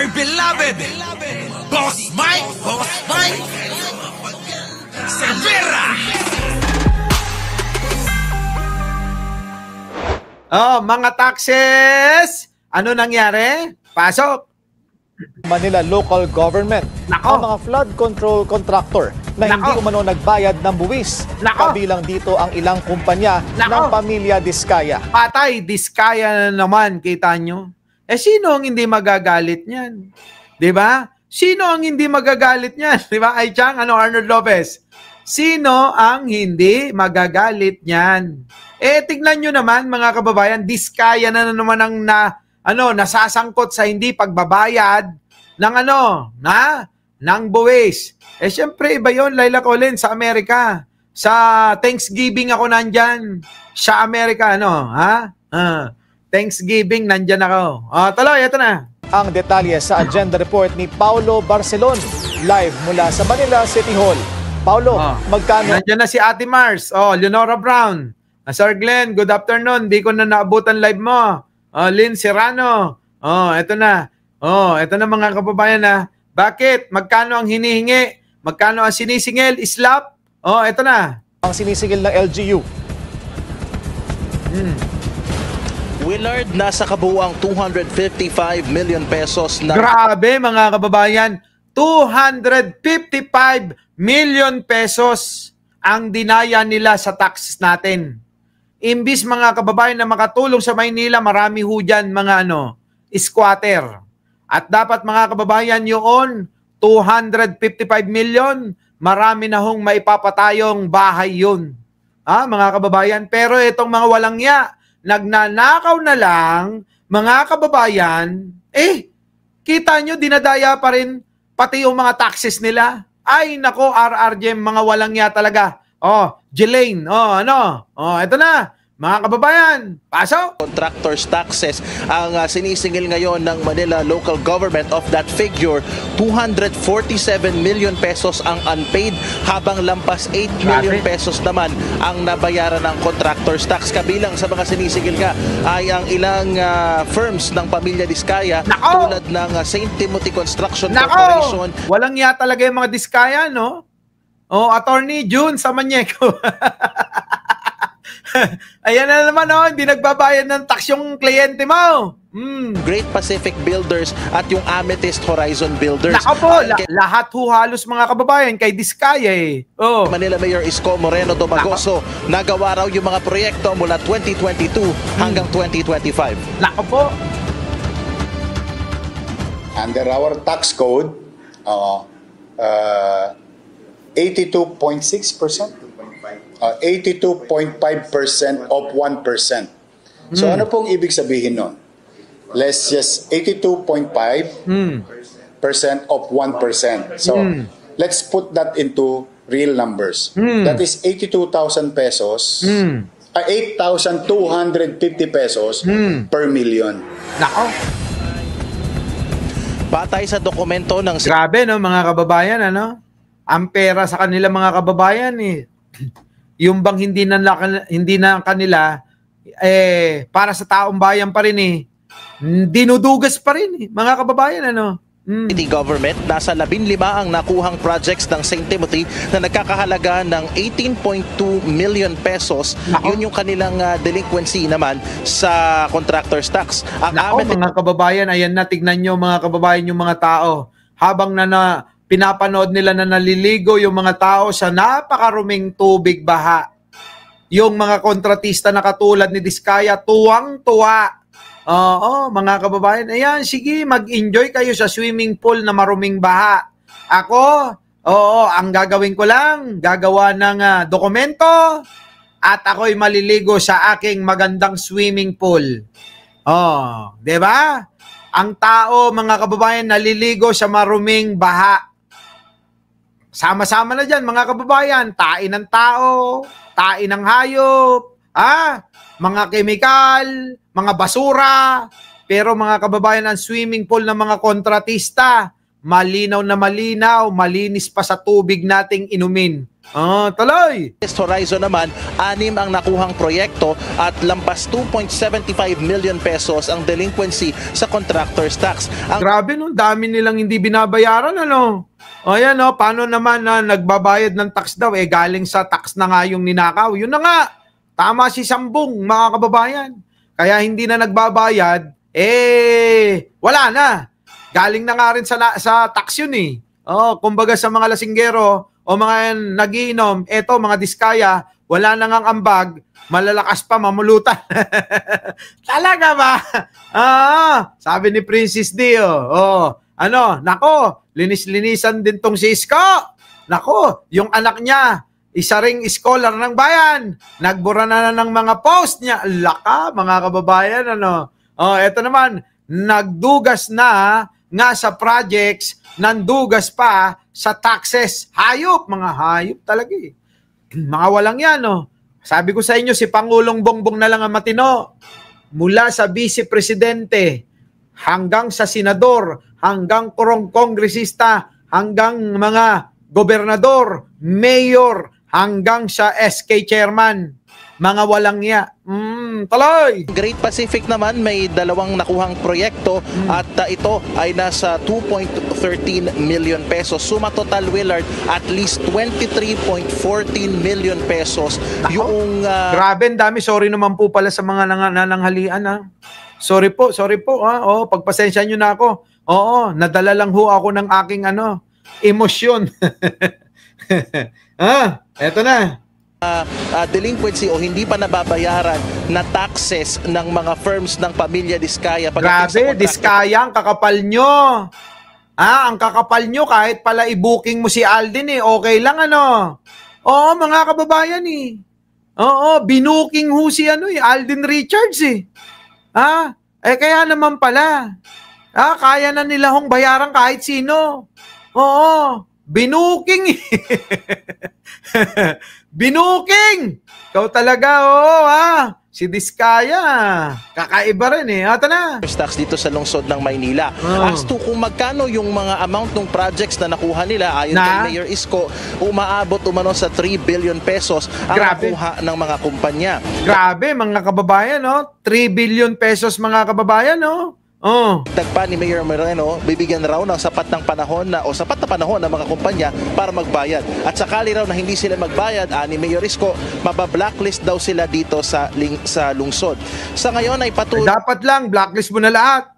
my beloved Boss Mike Severa. Oh, mga taxes! Ano nangyari? Pasok! Manila Local Government. Nako. Ang mga flood control contractor na hindi Nako. umano nagbayad ng buwis. Nako. Kabilang dito ang ilang kumpanya Nako. ng pamilya Diskaya. Patay, diskaya na naman, kita nyo. Sino ang hindi magagalit niyan? Diba? Sino ang hindi magagalit niyan? Diba? Ay, Chang, Arnold Lopez? Sino ang hindi magagalit niyan? Tignan nyo naman, mga kababayan, diskaya na naman ang nasasangkot sa hindi pagbabayad ng ng buwis. Siyempre, iba yun, Laila Colin, sa Amerika. Sa Thanksgiving ako nandyan. Sa Amerika, Thanksgiving, nandyan ako. Tuloy, ito na. Ang detalye sa agenda report ni Paulo Barcelon, live mula sa Manila City Hall. Paulo, magkano? Nandyan na si Ate Mars. Leonora Brown. Sir Glenn, good afternoon. Di ko na naabutan live mo. Lynn Serrano. Ito na. Ito na mga kababayan na. Bakit? Magkano ang hinihingi? Magkano ang sinisingil? Islap? Ito na. Ang sinisingil ng LGU. Willard, nasa kabuuang 255 million pesos na... Grabe mga kababayan. 255 million pesos ang dinaya nila sa taxes natin. Imbis mga kababayan na makatulong sa Maynila, marami ho dyan mga squatter. At dapat mga kababayan yun, 255 million, marami na hong maipapatayong bahay yun. Mga kababayan, pero itong mga walang ya, nagnanakaw na lang, mga kababayan, kita nyo, dinadaya pa rin pati yung mga taxes nila. Ay, nako, RRJ, mga walang ya talaga. Jelaine, ito na. Mga kababayan, pasok! Contractors taxes ang sinisingil ngayon ng Manila Local Government. Of that figure, 247 million pesos ang unpaid, habang lampas 8 million pesos naman ang nabayaran ng contractors tax. Kabilang sa mga sinisingil nga ay ang ilang firms ng pamilya Diskaya, tulad ng St. Timothy Construction Corporation. Walang ya talaga yung mga Diskaya, no? Attorney June Samaniego. Ayan na naman, hindi nagbabayad ng tax yung kliyente mo. Great Pacific Builders at yung Amethyst Horizon Builders. Nako po, lahat halos mga kababayan kay Diskaya Manila Mayor Isko Moreno Domagoso, nagawa raw yung mga proyekto mula 2022 hanggang 2025. Nako po. Under our tax code, 82.6%. 82.5% of 1%. So ano pong ibig sabihin nun? Let's just 82.5% of 1%. So let's put that into real numbers. That is 82,000 pesos, 8,250 pesos per million. Nako. Batay sa dokumento ng... Grabe, mga kababayan, ang pera sa kanila mga kababayan, yung bang hindi na kanila para sa taong bayan pa rin dinudugas pa rin mga kababayan City government, nasa 15 ang nakuhang projects ng St. Timothy na nagkakahalaga ng 18.2 million pesos. Yun yung kanilang delinquency naman sa contractors tax. Mga kababayan, ayan na, tignan nyo mga kababayan yung mga tao habang pinapanood nila na naliligo yung mga tao sa napakaruming tubig baha. Yung mga kontratista na katulad ni Diskaya, tuwang-tuwa. Mga kababayan, ayan, sige, mag-enjoy kayo sa swimming pool na maruming baha. Ako, ang gagawin ko lang, gagawa ng dokumento at ako'y maliligo sa aking magandang swimming pool. Di ba? Ang tao, mga kababayan, naliligo sa maruming baha. Sama-sama na dyan, mga kababayan, tain ng tao, tain ng hayop, mga kemikal, mga basura. Pero mga kababayan, ang swimming pool ng mga kontratista, malinaw na malinaw, malinis pa sa tubig nating inumin. Tuloy. East Horizon naman, 6 ang nakuhang proyekto at lampas 2.75 million pesos ang delinquency sa contractor's tax. Grabe no, dami nilang hindi binabayaran ano. O yan no, paano naman na nagbabayad ng tax daw, galing sa tax na nga yung ninakaw. Yun na nga, tama si Sambong mga kababayan. Kaya hindi na nagbabayad, wala na. Galing na nga rin sa tax yun eh. Kumbaga sa mga lasinggero o mga nagiinom, eto mga diskaya, wala na ngang ambag, malalakas pa mamulutan. Talaga ba? Sabi ni Princess Dio, nako, linis-linisan din tong si Isko. Nako, yung anak niya, isa ring scholar ng bayan. Nagbura na ng mga post niya. Laka, mga kababayan, eto naman, nagdugas na nga sa projects, nandugas pa sa taxes. Hayop, mga hayop talaga eh. Mga walang yan, Sabi ko sa inyo, si Pangulong Bongbong na lang ang matino. Mula sa Vice Presidente, hanggang sa senador, hanggang kongresista, hanggang mga gobernador, mayor, hanggang sa SK chairman. Mga walang ya. Tuloy! Great Pacific naman may 2 nakuhang proyekto at ito ay nasa 2.13 million pesos. Suma total, Willard, at least 23.14 million pesos. Yung grabe, ang dami. Sorry naman po pala sa mga nananghalian. Sorry po. Pagpasensya nyo na ako. Nadala lang ho ako ng aking emosyon. Eto na. Delinquency o hindi pa nababayaran na taxes ng mga firms ng pamilya Diskaya. Grabe, Diskaya, ang kakapal nyo. Ang kakapal nyo, kahit pala i-booking mo si Alden okay lang mga kababayan binuking ho si Alden Richards kaya naman pala. Kaya na nila hong bayaran kahit sino. Binuking Binuking! Ikaw talaga, si Diskaya. Kakaiba rin Ito na. Tax dito sa lungsod ng Maynila. As to kung magkano yung mga amount ng projects na nakuha nila, ayon kay Mayor Isko, umaabot umano sa 3 billion pesos ang nakuha ng mga kumpanya. Grabe, mga kababayan, 3 billion pesos, mga kababayan, Tagpa ni Mayor Moreno, bibigyan raw ng sapat na panahon ng mga kumpanya para magbayad. At sakali raw na hindi sila magbayad, ni Mayor Isko, mabablacklist daw sila dito sa lungsod. Sa ngayon ay patuloy. Dapat lang, blacklist mo na lahat.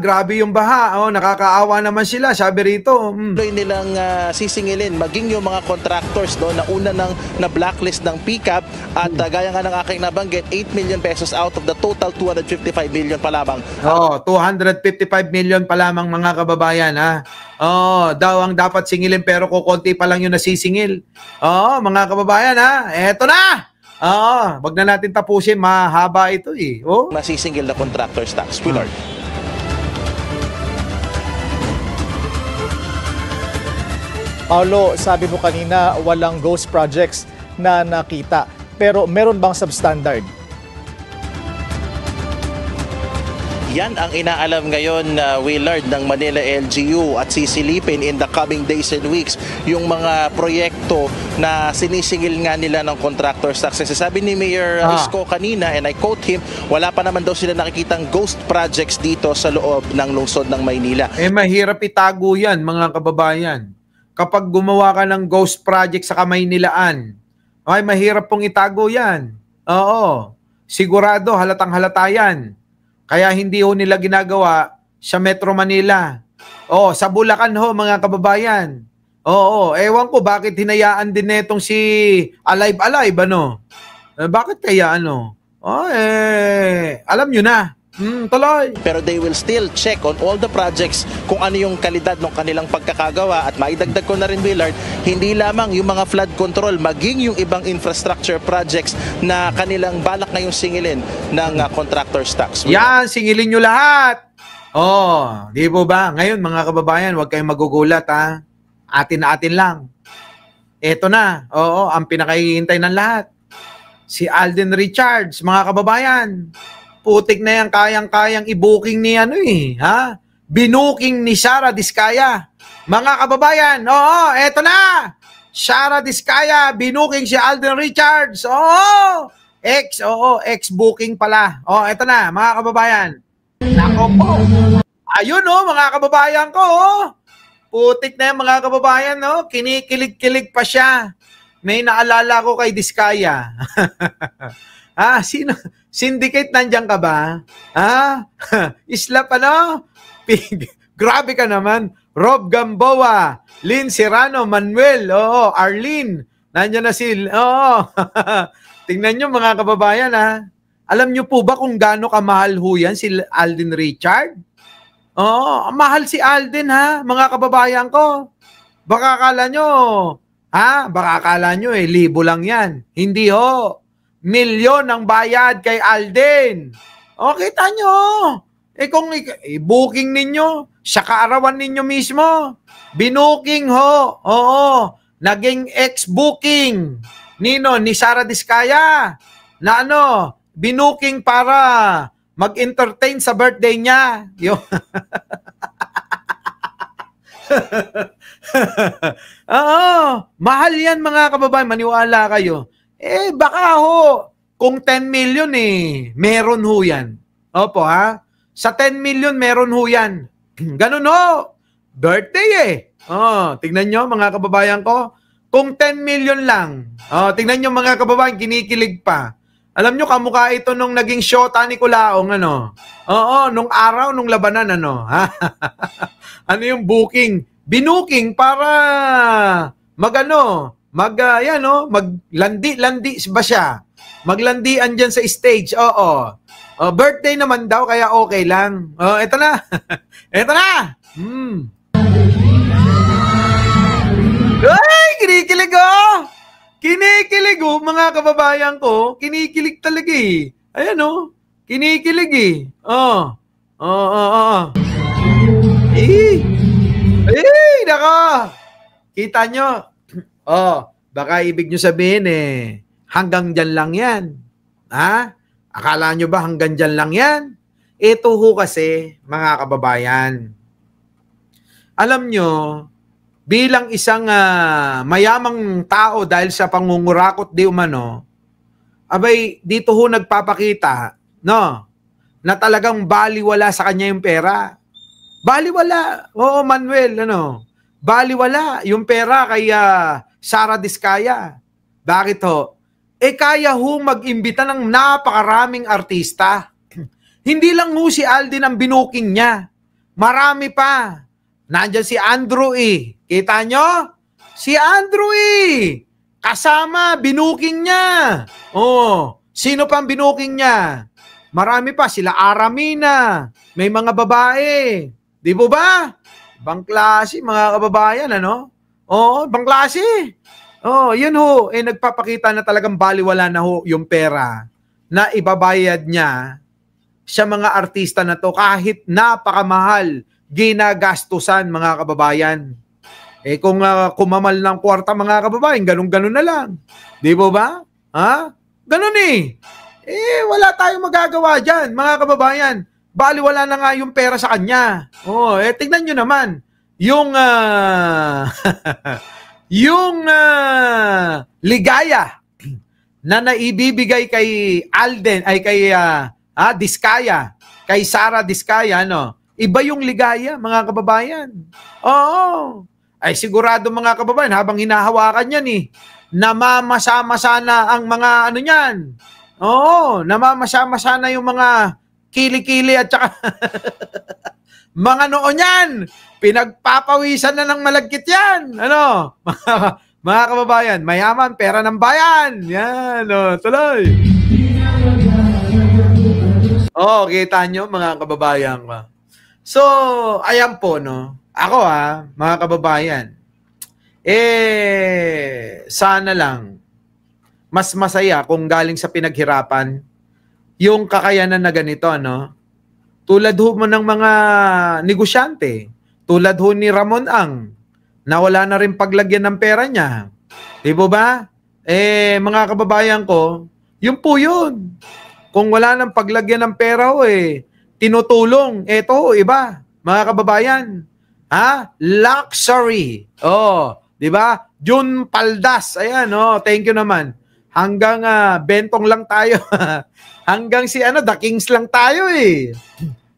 Grabe yung baha. Nakakaawa naman sila, sabi rito. Tuloy nilang sisingilin, maging yung mga contractors na una nang na-blacklist ng PCAP at gaya nga ng aking nabanggit, 8 million pesos out of the total 255 million pa lamang. 255 million pa lamang, mga kababayan. Daw ang dapat singilin pero kukunti pa lang yung nasisingil. Mga kababayan, eto na! Wag na natin tapusin, mahaba ito Masisingil na contractor's tax. Willard. Paulo, sabi mo kanina walang ghost projects na nakita. Pero meron bang substandard? Yan ang inaalam ngayon, Willard, ng Manila LGU at sisilipin in the coming days and weeks yung mga proyekto na sinisingil nga nila ng contractor's tax. Sabi ni Mayor Isko kanina, and I quote him, wala pa naman daw sila nakikitang ghost projects dito sa loob ng lungsod ng Maynila. Mahirap itago yan, mga kababayan. Kapag gumawa ka ng ghost project sa Kamaynilaan, mahirap pong itago yan. Sigurado, halatang halata yan. Kaya hindi nila ginagawa sa Metro Manila. Sa Bulacan mga kababayan. Ewan ko bakit hinayaan din netong si Alive, bakit kaya alam nyo na. Tuloy. Pero they will still check on all the projects kung ano yung kalidad ng kanilang pagkakagawa. At maidagdag ko na rin, Willard, hindi lamang yung mga flood control, maging yung ibang infrastructure projects na kanilang balak ngayong singilin ng contractor's tax. Yan, singilin nyo lahat. Di po ba? Ngayon, mga kababayan, huwag kayong magugulat Atin na atin lang. Eto na, ang pinakahihintay ng lahat. Si Alden Richards, mga kababayan. Putik na yan, kayang-kayang i-booking ni Binuking ni Sara Diskaya. Mga kababayan, eto na! Sara Diskaya, binuking si Alden Richards. Oo, ex-booking pala. Eto na, mga kababayan. Nako po. Ayun mga kababayan ko. Putik na yan, mga kababayan. Kinikilig-kilig pa siya. May naalala ko kay Diskaya. Sino? Syndicate, nandiyan ka ba? Islap, Grabe ka naman. Rob Gamboa, Lynn Serrano, Manuel, Arlene, nandiyan na tingnan nyo, mga kababayan, Alam nyo po ba kung gaano kamahal ho yan si Alden Richard? Mahal si Alden, mga kababayan ko. Baka akala nyo, libo lang yan. Hindi ho. Milyon ang bayad kay Alden. Kita nyo. Kung booking ninyo, sa kaarawan ninyo mismo, binuking ho. Naging ex-booking ni Sara Diskaya na binuking para mag-entertain sa birthday niya. Mahal yan, mga kababayan, maniwala kayo. Baka kung 10 million meron ho yan. Opo, sa 10 million, meron ho yan. Ganun ho. Birthday tignan nyo, mga kababayan ko. Kung 10 million lang. Tignan nyo, mga kababayan, kinikilig pa. Alam nyo, kamukha ito nung naging shota ni Kulaong, nung araw, nung labanan, Ano yung booking? Binuking para maglandi-landi ba siya? Maglandian dyan sa stage, birthday naman daw, kaya okay lang. Eto na. Eto na. Ay, kinikilig Kinikilig mga kababayan ko. Kinikilig talaga Ayan kinikilig nako. Kita nyo. Baka ibig nyo sabihin hanggang dyan lang yan. Akala nyo ba hanggang dyan lang yan? Ito ho kasi, mga kababayan. Alam nyo, bilang isang mayamang tao dahil sa pangungurakot di umano, abay, dito ho nagpapakita, na talagang baliwala sa kanya yung pera. Baliwala. Manuel, baliwala yung pera kay Sara Diskaya. Bakit ho? Kaya ho mag-imbita ng napakaraming artista. Hindi lang ho si Alden ang binuking niya. Marami pa. Nandyan si Andrew Kita nyo? Si Andrew kasama, binuking niya. Sino pang binuking niya? Marami pa. Sila Aramina. May mga babae. Di po ba? Ibang klase, mga kababayan, ibang klase. Yun ho, nagpapakita na talagang baliwala na ho yung pera na ibabayad niya sa mga artista na to kahit napakamahal ginagastusan, mga kababayan. Kung kumamal ng kwarta, mga kababayan, ganun-ganun na lang. Di po ba? Ganun wala tayong magagawa dyan, mga kababayan. Baliwala na nga yung pera sa kanya. Tignan nyo naman, yung ligaya na naibibigay kay Alden, ay kay Diskaya, kay Sara Diskaya, iba yung ligaya, mga kababayan. Ay sigurado, mga kababayan, habang hinahawakan yan namamasa-masa na ang mga niyan. Namamasa-masa na yung mga kili-kili at saka mga noo niyan. Pinagpapawisan na ng malagkit yan. Mga kababayan, mayaman, pera ng bayan. Yan, tuloy. Kita nyo, mga kababayan. So, ayan po, Ako, mga kababayan, sana lang, mas masaya kung galing sa pinaghirapan, yung kakayanan na ganito, Tulad ho mo ng mga negosyante, tulad ho ni Ramon Ang, na wala na rin paglagyan ng pera niya. Di ba? Mga kababayan ko, yun po yun. Kung wala nang paglagyan ng pera tinutulong. Eto iba, mga kababayan. Luxury. 'Di ba? June Paldas, ayan, thank you naman. Hanggang Bentong lang tayo. Hanggang si The Kings lang tayo eh.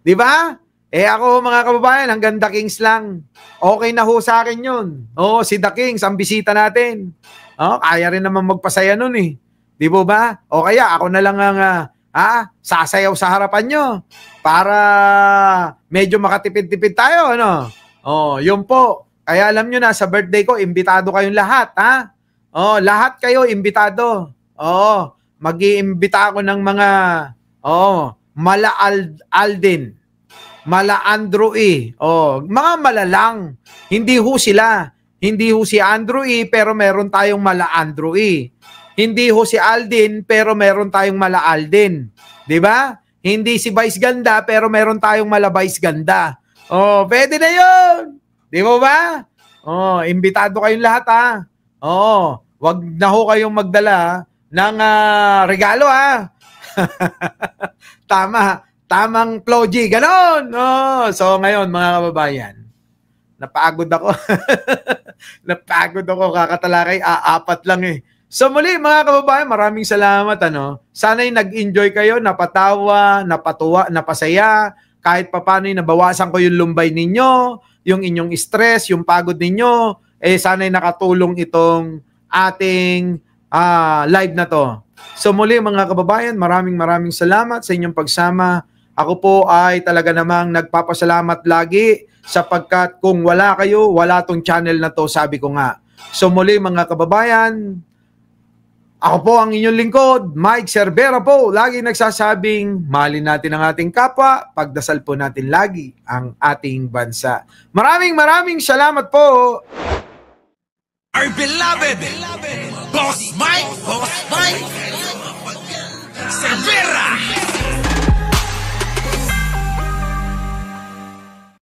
'Di ba? Ako mga kababayan, hanggang The Kings lang. Okay na ho sa akin 'yun. Si The Kings ang bisita natin. Kaya rin naman magpasaya nun eh. 'Di ba? O kaya ako na lang ang sasayaw sa harapan nyo para medyo makatipid-tipid tayo, ano? Yun po. Kaya alam nyo na, sa birthday ko, imbitado kayong lahat, ha? Lahat kayo, imbitado. Mag-iimbita ako ng mga, Mala Alden, Mala Andrew E. Mga malalang. Hindi ho sila. Hindi ho si Andrew E, pero meron tayong Mala Andrew E. Hindi ho si Alden, pero meron tayong Mala Alden. 'Di ba? Hindi si Vice Ganda, pero meron tayong Mala Vice Ganda. Pwede na 'yon. 'Di ba? Imbitado kayong lahat, ha. Wag na ho kayong magdala ng regalo, ha. Tamang Plogy, ganon. So ngayon, mga kababayan, napagod ako. Napagod ako, kakatalakay, 4 lang eh. So muli mga kababayan, maraming salamat. Sana'y nag-enjoy kayo, napatawa, napatuwa, napasaya. Kahit papaano nabawasan ko yung lumbay ninyo, yung inyong stress, yung pagod ninyo. Sana'y nakatulong itong ating live na to. So muli mga kababayan, maraming salamat sa inyong pagsama. Ako po ay talaga namang nagpapasalamat lagi sapagkat kung wala kayo, wala tong channel na to, sabi ko nga. So muli mga kababayan, ako po ang inyong lingkod, Mike Cervera po, lagi nagsasabing, mahalin natin ang ating kapwa, pagdasal po natin lagi ang ating bansa. Maraming salamat po. Our beloved Boss Mike Cervera.